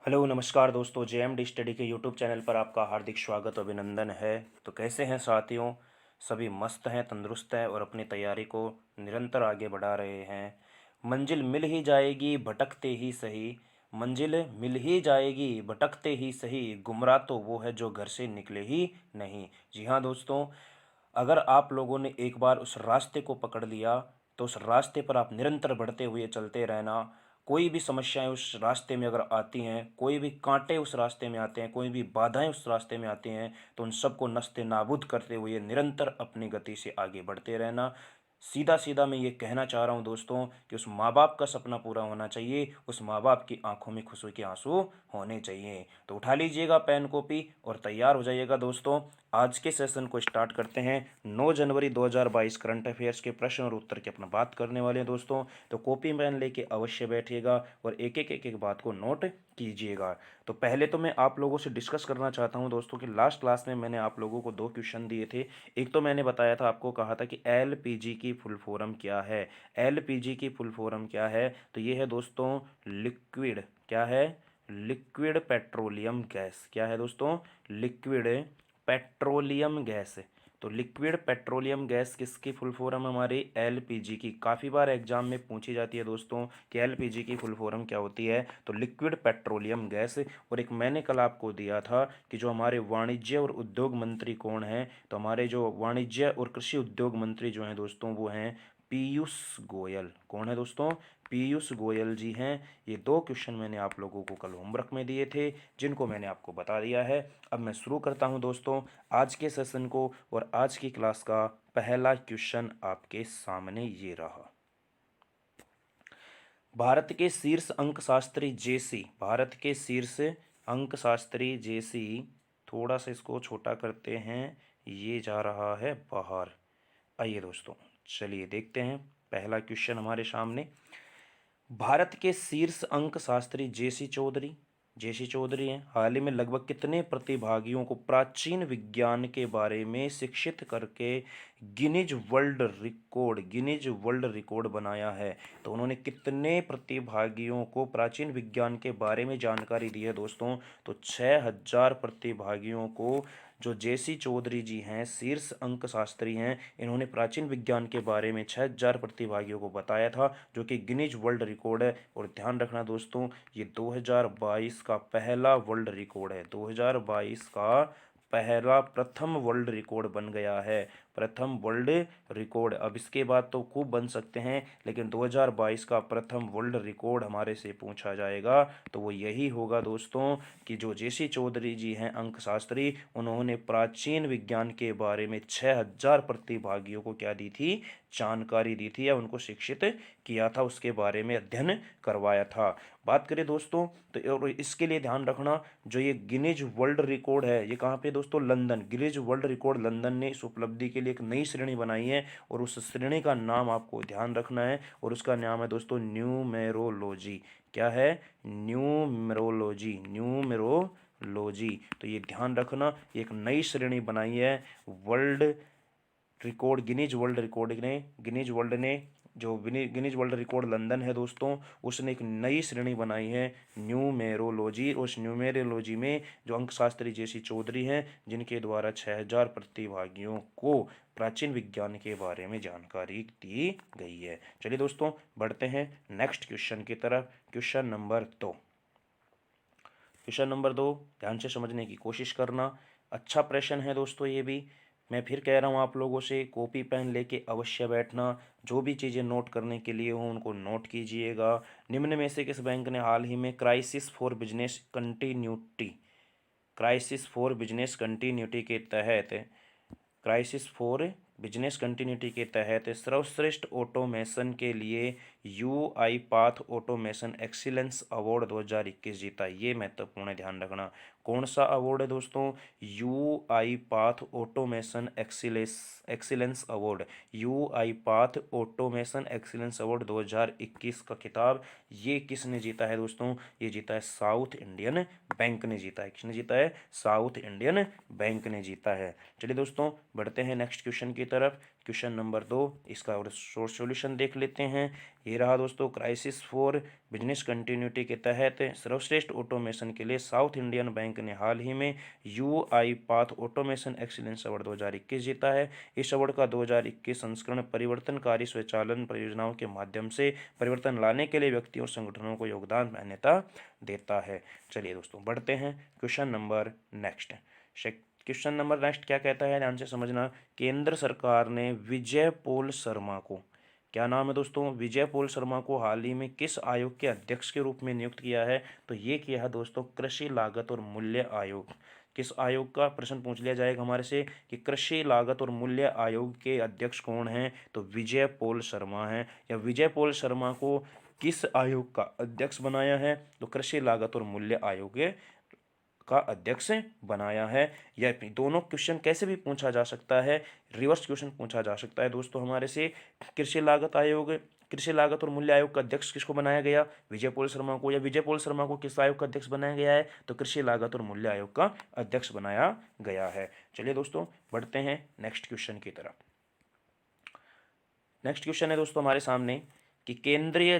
Hello नमस्कार दोस्तों, JMD study के यूट्यूब चैनल पर आपका हार्दिक स्वागत और अभिनंदन है। तो कैसे हैं साथियों? सभी मस्त हैं, तंदुरुस्त हैं और अपनी तैयारी को निरंतर आगे बढ़ा रहे हैं। मंजिल मिल ही जाएगी भटकते ही सही। मंजिल मिल ही जाएगी भटकते ही सही। गुमराह तो वो है जो घर से निकले ही नहीं। जी हाँ दोस्तों, अगर आप लोगों ने एक बार उस रास्ते को पकड़ लिया तो उस रास्ते पर आप निरंतर बढ़ते हुए चलते रहना। कोई भी समस्याएं उस रास्ते में अगर आती हैं, कोई भी कांटे उस रास्ते में आते हैं, कोई भी बाधाएं उस रास्ते में आती हैं, तो उन सबको नस्ते नाबूद करते हुए निरंतर अपनी गति से आगे बढ़ते रहना। सीधा सीधा मैं ये कहना चाह रहा हूँ दोस्तों कि उस माँ बाप का सपना पूरा होना चाहिए, उस माँ बाप की आंखों में खुशी के आंसू होने चाहिए। तो उठा लीजिएगा पेन कॉपी और तैयार हो जाइएगा दोस्तों। आज के सेशन को स्टार्ट करते हैं। 9 जनवरी 2022 करंट अफेयर्स के प्रश्न और उत्तर की अपना बात करने वाले हैं दोस्तों। तो कॉपी पेन लेके अवश्य बैठिएगा और एक एक बात को नोट कीजिएगा। तो पहले तो मैं आप लोगों से डिस्कस करना चाहता हूं दोस्तों कि लास्ट क्लास में मैंने आप लोगों को दो क्वेश्चन दिए थे। एक तो मैंने बताया था, आपको कहा था कि एलपीजी की फुल फॉर्म क्या है। एलपीजी की फुल फॉर्म क्या है? तो ये है दोस्तों लिक्विड, क्या है? Liquid petroleum gas. क्या है दोस्तों? Liquid petroleum gas. तो लिक्विड पेट्रोलियम गैस किसकी फुल फॉर्म? हमारी एलपीजी की। काफ़ी बार एग्जाम में पूछी जाती है दोस्तों कि एलपीजी की फुल फॉर्म क्या होती है। तो लिक्विड पेट्रोलियम गैस। और एक मैंने कल आपको दिया था कि जो हमारे वाणिज्य और उद्योग मंत्री कौन हैं, तो हमारे जो वाणिज्य और कृषि उद्योग मंत्री जो हैं दोस्तों, वो हैं पीयूष गोयल। कौन है दोस्तों? पीयूष गोयल जी हैं। ये दो क्वेश्चन मैंने आप लोगों को कल होमवर्क में दिए थे, जिनको मैंने आपको बता दिया है। अब मैं शुरू करता हूं दोस्तों आज के सेशन को। और आज की क्लास का पहला क्वेश्चन आपके सामने ये रहा। भारत के शीर्ष अंकशास्त्री जेसी, भारत के शीर्ष अंकशास्त्री जेसी, थोड़ा सा इसको छोटा करते हैं, ये जा रहा है बाहर। आइए दोस्तों, चलिए देखते हैं पहला क्वेश्चन हमारे सामने। भारत के शीर्ष अंक शास्त्री जेसी चौधरी हैं। हाल ही में लगभग कितने प्रतिभागियों को प्राचीन विज्ञान के बारे में शिक्षित करके गिनीज वर्ल्ड रिकॉर्ड बनाया है? तो उन्होंने कितने प्रतिभागियों को प्राचीन विज्ञान के बारे में जानकारी दी है दोस्तों? तो 6000 प्रतिभागियों को जो जेसी चौधरी जी हैं, शीर्ष अंक शास्त्री हैं, इन्होंने प्राचीन विज्ञान के बारे में 6000 प्रतिभागियों को बताया था, जो कि गिनीज वर्ल्ड रिकॉर्ड है। और ध्यान रखना दोस्तों, ये 2022 का पहला वर्ल्ड रिकॉर्ड है। 2022 का पहला प्रथम वर्ल्ड रिकॉर्ड बन गया है। प्रथम वर्ल्ड रिकॉर्ड। अब इसके बाद तो खूब बन सकते हैं, लेकिन 2022 का प्रथम वर्ल्ड रिकॉर्ड हमारे से पूछा जाएगा तो वो यही होगा दोस्तों कि जो जेसी चौधरी जी हैं अंकशास्त्री, उन्होंने प्राचीन विज्ञान के बारे में 6000 प्रतिभागियों को क्या दी थी? जानकारी दी थी, या उनको शिक्षित किया था, उसके बारे में अध्ययन करवाया था। बात करें दोस्तों, तो और इसके लिए ध्यान रखना, जो ये गिनीज वर्ल्ड रिकॉर्ड है, ये कहाँ पे दोस्तों? London. Guinness world record London ने इस उपलब्धि के लिए एक नई श्रेणी बनाई है, और उस श्रेणी का नाम आपको ध्यान रखना है, और उसका नाम है दोस्तों न्यूमेरोलॉजी। क्या है? न्यूमेरोलॉजी। न्यूमेरोलॉजी। तो ये ध्यान रखना, एक नई श्रेणी बनाई है वर्ल्ड रिकॉर्ड, गिनीज वर्ल्ड ने जो गिनीज वर्ल्ड रिकॉर्ड लंदन है दोस्तों, उसने एक नई श्रेणी बनाई है न्यूमेरोलॉजी। उस न्यूमेरोलॉजी में जो अंकशास्त्री जेसी चौधरी हैं, जिनके द्वारा 6000 प्रतिभागियों को प्राचीन विज्ञान के बारे में जानकारी दी गई है। चलिए दोस्तों, बढ़ते हैं नेक्स्ट क्वेश्चन की तरफ। क्वेश्चन नंबर 2, ध्यान से समझने की कोशिश करना। अच्छा प्रश्न है दोस्तों ये भी। मैं फिर कह रहा हूँ आप लोगों से, कॉपी पेन लेके अवश्य बैठना। जो भी चीज़ें नोट करने के लिए हों उनको नोट कीजिएगा। निम्न में से किस बैंक ने हाल ही में क्राइसिस फॉर बिजनेस कंटिन्यूटी के तहत सर्वश्रेष्ठ ऑटोमेशन के लिए UI path automation excellence award 2021 जीता? ये महत्वपूर्ण है, ध्यान रखना। कौन सा अवार्ड है दोस्तों? UI path automation excellence award. UI path automation excellence award 2021 का खिताब ये किसने जीता है दोस्तों? ये जीता है साउथ इंडियन बैंक ने जीता है। किसने जीता है? साउथ इंडियन बैंक ने जीता है। चलिए दोस्तों, बढ़ते हैं नेक्स्ट क्वेश्चन की तरफ। क्वेश्चन नंबर 2 इसका और शॉर्ट सॉल्यूशन देख लेते हैं। ये रहा दोस्तों, क्राइसिस फॉर बिजनेस कंटिन्यूटी के तहत सर्वश्रेष्ठ ऑटोमेशन के लिए साउथ इंडियन बैंक ने हाल ही में UI path automation excellence award 2021 जीता है। इस अवार्ड का 2021 संस्करण परिवर्तनकारी स्वचालन परियोजनाओं के माध्यम से परिवर्तन लाने के लिए व्यक्तियों और संगठनों को योगदान मान्यता देता है। चलिए दोस्तों बढ़ते हैं question number next. Question number next क्या कहता है, ध्यान से समझना। केंद्र सरकार ने विजय पोल शर्मा को, क्या नाम है दोस्तों, विजय पोल शर्मा को हाल ही में किस आयोग के अध्यक्ष के रूप में नियुक्त किया है? तो ये किया है दोस्तों कृषि लागत और मूल्य आयोग। किस आयोग का प्रश्न पूछ लिया जाएगा हमारे से कि कृषि लागत और मूल्य आयोग के अध्यक्ष कौन हैं? तो विजय पोल शर्मा हैं। या विजय पोल शर्मा को किस आयोग का अध्यक्ष बनाया है? तो कृषि लागत और मूल्य आयोग का अध्यक्ष बनाया है। या दोनों क्वेश्चन कैसे भी पूछा जा सकता है, रिवर्स क्वेश्चन पूछा जा सकता है दोस्तों हमारे से। कृषि लागत और मूल्य आयोग का अध्यक्ष किसको बनाया गया? विजय पोल शर्मा को। या विजय पोल शर्मा को किस आयोग का अध्यक्ष बनाया गया है? तो कृषि लागत और मूल्य आयोग का अध्यक्ष बनाया गया है। चलिए दोस्तों बढ़ते हैं नेक्स्ट क्वेश्चन की तरफ। नेक्स्ट क्वेश्चन है दोस्तों हमारे सामने कि केंद्रीय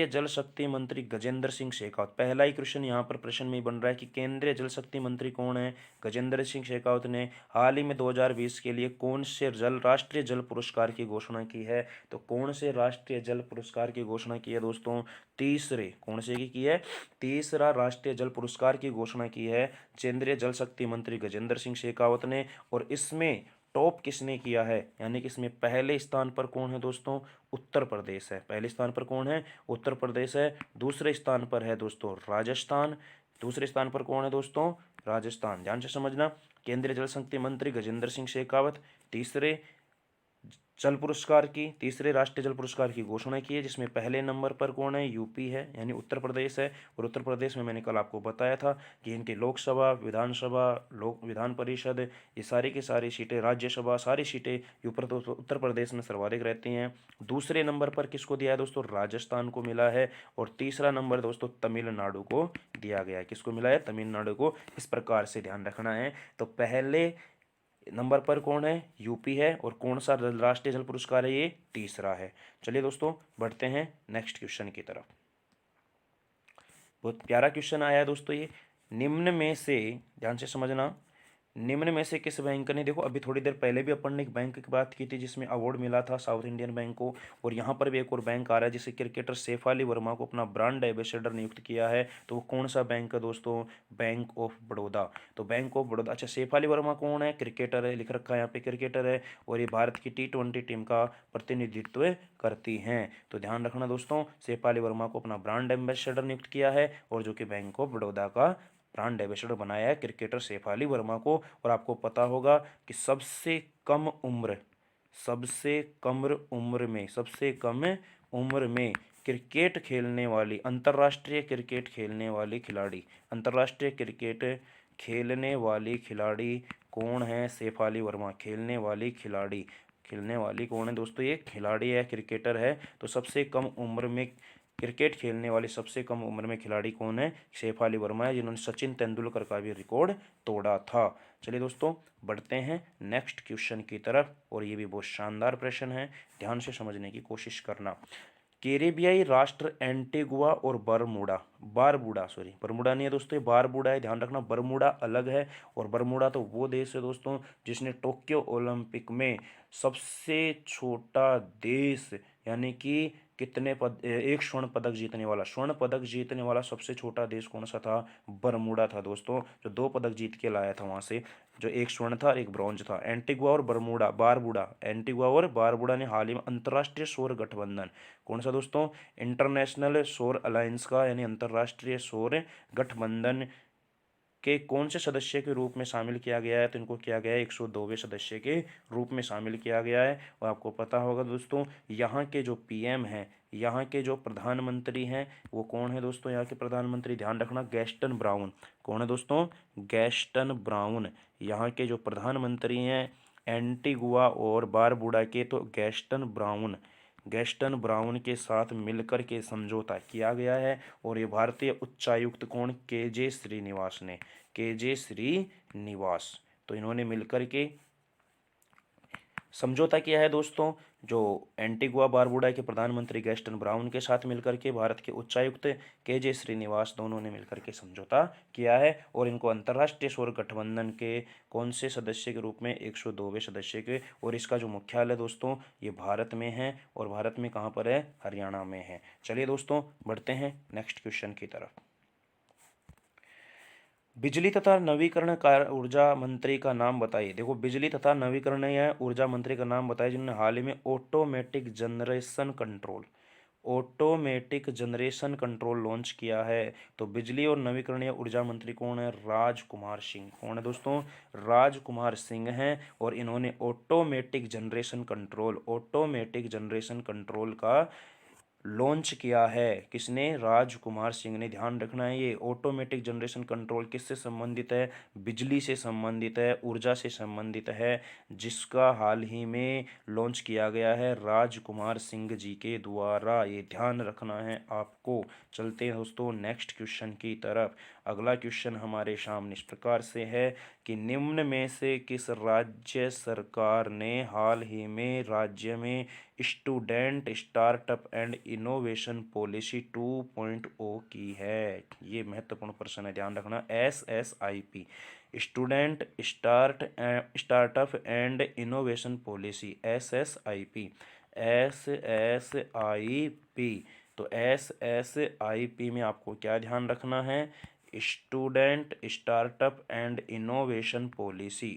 जल शक्ति मंत्री गजेंद्र सिंह शेखावत, पहला ही क्वेश्चन यहाँ पर प्रश्न में बन रहा है कि केंद्रीय जल शक्ति मंत्री कौन है? गजेंद्र सिंह शेखावत ने हाल ही में 2020 के लिए कौन से राष्ट्रीय जल पुरस्कार की घोषणा की है? तो कौन से राष्ट्रीय जल पुरस्कार की घोषणा की है दोस्तों? कौन से की है? तीसरा राष्ट्रीय जल पुरस्कार की घोषणा की है केंद्रीय जल शक्ति मंत्री गजेंद्र सिंह शेखावत ने। और इसमें टॉप किसने किया है, यानी कि इसमें पहले स्थान पर कौन है दोस्तों? उत्तर प्रदेश है। पहले स्थान पर कौन है? उत्तर प्रदेश है। दूसरे स्थान पर है दोस्तों राजस्थान। दूसरे स्थान पर कौन है दोस्तों? राजस्थान। ध्यान से समझना, केंद्रीय जल शक्ति मंत्री गजेंद्र सिंह शेखावत तीसरे राष्ट्रीय जल पुरस्कार की घोषणा की है, जिसमें पहले नंबर पर कौन है? यूपी है, यानी उत्तर प्रदेश है। और उत्तर प्रदेश में मैंने कल आपको बताया था कि इनकी लोकसभा, विधानसभा, विधान परिषद, ये सारी की सारी सीटें, राज्यसभा, सारी सीटें उत्तर प्रदेश में सर्वाधिक रहती हैं। दूसरे नंबर पर किसको दिया है दोस्तों? राजस्थान को मिला है। और तीसरा नंबर दोस्तों तमिलनाडु को दिया गया है। किसको मिला है? तमिलनाडु को। इस प्रकार से ध्यान रखना है। तो पहले नंबर पर कौन है? यूपी है। और कौन सा राष्ट्रीय जल पुरस्कार है? ये तीसरा है। चलिए दोस्तों बढ़ते हैं नेक्स्ट क्वेश्चन की तरफ। बहुत प्यारा क्वेश्चन आया है दोस्तों ये। निम्न में से, ध्यान से समझना, निम्न में से किस बैंक ने, देखो अभी थोड़ी देर पहले भी अपन ने एक बैंक की बात की थी जिसमें अवार्ड मिला था साउथ इंडियन बैंक को। और यहाँ पर भी एक और बैंक आ रहा है जिसे क्रिकेटर शेफाली वर्मा को अपना ब्रांड एम्बेसडर नियुक्त किया है। तो वो कौन सा बैंक है दोस्तों? Bank of Baroda. तो बैंक ऑफ बड़ौदा। अच्छा, शेफाली वर्मा कौन है? क्रिकेटर है, लिख रखा है यहाँ पे क्रिकेटर है। और ये भारत की T20 टीम का प्रतिनिधित्व करती हैं। तो ध्यान रखना दोस्तों, शेफाली वर्मा को अपना ब्रांड एम्बेसडर नियुक्त किया है, और जो कि बैंक ऑफ बड़ौदा का ब्रांड एम्बेसडर बनाया है क्रिकेटर शेफाली वर्मा को। और आपको पता होगा कि सबसे कम उम्र में क्रिकेट खेलने वाली, अंतर्राष्ट्रीय क्रिकेट खेलने वाली खिलाड़ी कौन है? शेफाली वर्मा। खेलने वाली कौन है दोस्तों? ये खिलाड़ी है, क्रिकेटर है। तो सबसे कम उम्र में क्रिकेट खेलने वाली सबसे कम उम्र में खिलाड़ी कौन है? शेफाली वर्मा है, जिन्होंने सचिन तेंदुलकर का भी रिकॉर्ड तोड़ा था। चलिए दोस्तों बढ़ते हैं नेक्स्ट क्वेश्चन की तरफ। और ये भी बहुत शानदार प्रश्न है, ध्यान से समझने की कोशिश करना। कैरेबियाई राष्ट्र एंटीगुआ और बरमूडा नहीं है दोस्तों, ये बारबूडा है। ध्यान रखना, बरमूडा अलग है। और बरमूडा तो वो देश है दोस्तों जिसने टोक्यो ओलंपिक में सबसे छोटा देश, यानी कि एक स्वर्ण पदक जीतने वाला सबसे छोटा देश कौन सा था? बरमूडा था दोस्तों, जो 2 पदक जीत के लाया था वहां से, जो एक स्वर्ण था और एक ब्रॉन्ज था। एंटीगुआ और बारबूडा ने हाल ही में अंतर्राष्ट्रीय सौर गठबंधन, कौन सा दोस्तों? इंटरनेशनल सौर अलायंस का, यानी अंतर्राष्ट्रीय सौर गठबंधन के कौन से सदस्य के रूप में शामिल किया गया है? तो इनको किया गया है 102वें सदस्य के रूप में शामिल किया गया है। और आपको पता होगा दोस्तों, यहाँ के जो पीएम हैं, यहाँ के जो प्रधानमंत्री हैं, वो कौन है दोस्तों? यहाँ के प्रधानमंत्री, ध्यान रखना, गैस्टन ब्राउन। कौन है दोस्तों? Gaston brown. यहाँ के जो प्रधानमंत्री हैं एंटीगुआ और बारबूडा के, तो गैस्टन ब्राउन के साथ मिलकर के समझौता किया गया है। और ये भारतीय उच्चायुक्त कौन? केजे श्रीनिवास। तो इन्होंने मिलकर के समझौता किया है दोस्तों जो एंटीगुआ बारबुडा के प्रधानमंत्री गैस्टन ब्राउन के साथ मिलकर के भारत के उच्चायुक्त के श्रीनिवास दोनों ने मिलकर के समझौता किया है और इनको अंतर्राष्ट्रीय सौर गठबंधन के कौन से सदस्य के रूप में 102वें सदस्य के, और इसका जो मुख्यालय दोस्तों ये भारत में है, और भारत में कहाँ पर है, हरियाणा में है। चलिए दोस्तों बढ़ते हैं नेक्स्ट क्वेश्चन की तरफ। बिजली तथा नवीकरणीय ऊर्जा मंत्री का नाम बताइए। देखो बिजली तथा नवीकरणीय ऊर्जा मंत्री का नाम बताइए जिन्होंने हाल ही में ऑटोमेटिक जनरेशन कंट्रोल लॉन्च किया है। तो बिजली और नवीकरणीय ऊर्जा मंत्री कौन है? राजकुमार सिंह। कौन है दोस्तों? राजकुमार सिंह हैं और इन्होंने ऑटोमेटिक जनरेशन कंट्रोल का लॉन्च किया है। किसने? राजकुमार सिंह ने। ध्यान रखना है ये ऑटोमेटिक जनरेशन कंट्रोल किससे संबंधित है? बिजली से संबंधित है, ऊर्जा से संबंधित है, जिसका हाल ही में लॉन्च किया गया है राजकुमार सिंह जी के द्वारा। ये ध्यान रखना है आपको। चलते हैं दोस्तों नेक्स्ट क्वेश्चन की तरफ। अगला क्वेश्चन हमारे सामने इस प्रकार से है कि निम्न में से किस राज्य सरकार ने हाल ही में राज्य में student startup and innovation policy 2.0 की है? ये महत्वपूर्ण प्रश्न है, ध्यान रखना। SSIP student startup and innovation policy, SSIP। तो SSIP में आपको क्या ध्यान रखना है? Student startup and innovation policy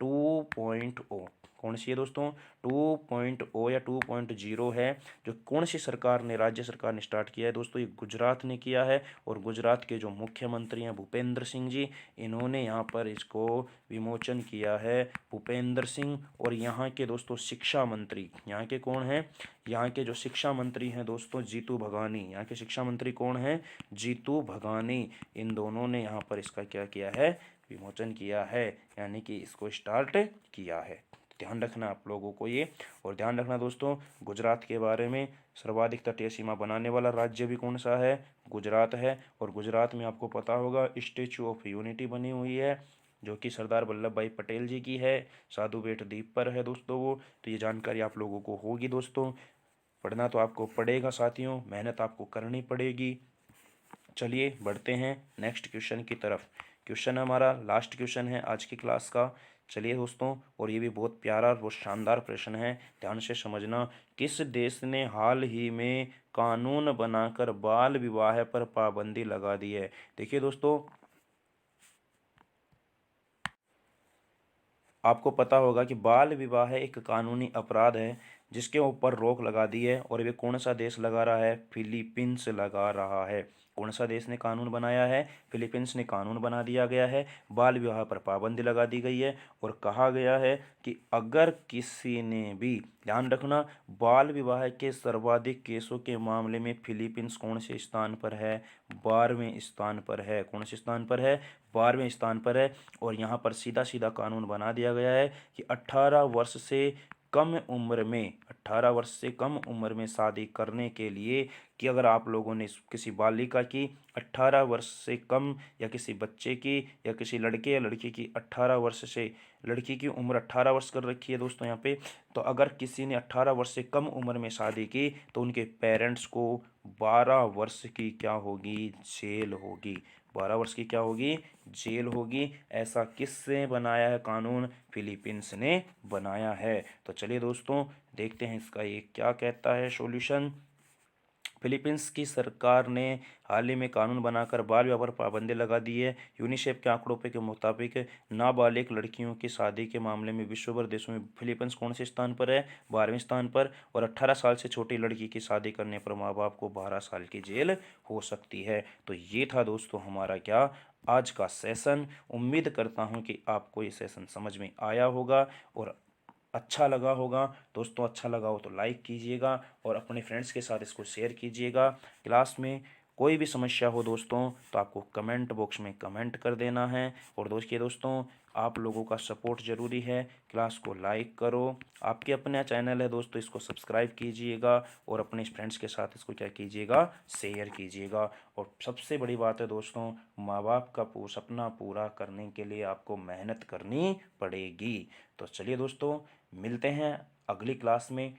2.0 कौन सी है दोस्तों? 2.0 या 2.0 है। जो कौन सी सरकार ने, राज्य सरकार ने स्टार्ट किया है दोस्तों? ये गुजरात ने किया है और गुजरात के जो मुख्यमंत्री हैं भूपेंद्र सिंह जी, इन्होंने यहाँ पर इसको विमोचन किया है, भूपेंद्र सिंह। और यहाँ के दोस्तों शिक्षा मंत्री, यहाँ के कौन हैं? यहाँ के जो शिक्षा मंत्री हैं दोस्तों जीतू भगानी। यहाँ के शिक्षा मंत्री कौन हैं? जीतू भगानी। इन दोनों ने यहाँ पर इसका क्या किया है? विमोचन किया है, यानी कि इसको स्टार्ट किया है। ध्यान रखना आप लोगों को ये। और ध्यान रखना दोस्तों गुजरात के बारे में, सर्वाधिक तटीय सीमा बनाने वाला राज्य भी कौन सा है? गुजरात है। और गुजरात में आपको पता होगा स्टेचू ऑफ यूनिटी बनी हुई है जो कि सरदार वल्लभ भाई पटेल जी की है। साधु बेट द्वीप पर है दोस्तों वो। तो ये जानकारी आप लोगों को होगी दोस्तों। पढ़ना तो आपको पड़ेगा साथियों, मेहनत आपको करनी पड़ेगी। चलिए बढ़ते हैं नेक्स्ट क्वेश्चन की तरफ। क्वेश्चन हमारा लास्ट क्वेश्चन है आज की क्लास का। चलिए दोस्तों, और ये भी बहुत प्यारा और बहुत शानदार प्रश्न है, ध्यान से समझना। किस देश ने हाल ही में कानून बनाकर बाल विवाह पर पाबंदी लगा दी है? देखिए दोस्तों, आपको पता होगा कि बाल विवाह एक कानूनी अपराध है जिसके ऊपर रोक लगा दी है। और वे कौन सा देश लगा रहा है? फिलीपींस लगा रहा है। कौन सा देश ने कानून बनाया है? फिलीपींस ने कानून बना दिया गया है। बाल विवाह पर पाबंदी लगा दी गई है और कहा गया है कि अगर किसी ने भी, ध्यान रखना, बाल विवाह के सर्वाधिक केसों के मामले में फिलीपींस कौन से स्थान पर है? 12वें स्थान पर है। कौन से स्थान पर है? 12वें स्थान पर है। और यहाँ पर सीधा सीधा कानून बना दिया गया है कि 18 वर्ष से कम उम्र में शादी करने के लिए, कि अगर आप लोगों ने किसी बालिका की 18 वर्ष से कम, या किसी बच्चे की या किसी लड़के या लड़की की 18 वर्ष से, लड़की की उम्र 18 वर्ष कर रखी है दोस्तों यहाँ पे, तो अगर किसी ने 18 वर्ष से कम उम्र में शादी की तो उनके पेरेंट्स को 12 वर्ष की क्या होगी? जेल होगी। 12 वर्ष की क्या होगी? जेल होगी। ऐसा किसने बनाया है कानून? फिलीपींस ने बनाया है। तो चलिए दोस्तों देखते हैं इसका ये क्या कहता है सॉल्यूशन। फिलीपींस की सरकार ने हाल ही में कानून बनाकर बाल विवाह पर पाबंदी लगा दी है। यूनिसेफ के आंकड़ों के मुताबिक नाबालिग लड़कियों की शादी के मामले में विश्व भर देशों में फिलीपींस कौन से स्थान पर है? 12वें स्थान पर। और 18 साल से छोटी लड़की की शादी करने पर माँ बाप को 12 साल की जेल हो सकती है। तो ये था दोस्तों हमारा क्या, आज का सेशन। उम्मीद करता हूँ कि आपको ये सेशन समझ में आया होगा और अच्छा लगा होगा। दोस्तों अच्छा लगा हो तो लाइक कीजिएगा और अपने फ्रेंड्स के साथ इसको शेयर कीजिएगा। क्लास में कोई भी समस्या हो दोस्तों तो आपको कमेंट बॉक्स में कमेंट कर देना है। और दोस्तों आप लोगों का सपोर्ट ज़रूरी है। क्लास को लाइक करो, आपके अपना चैनल है दोस्तों, इसको सब्सक्राइब कीजिएगा और अपने फ्रेंड्स के साथ इसको क्या कीजिएगा, शेयर कीजिएगा। और सबसे बड़ी बात है दोस्तों, माँ बाप का सपना पूरा करने के लिए आपको मेहनत करनी पड़ेगी। तो चलिए दोस्तों, मिलते हैं अगली क्लास में।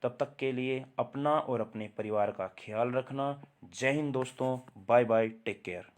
तब तक के लिए अपना और अपने परिवार का ख्याल रखना। जय हिंद दोस्तों, बाय बाय, टेक केयर।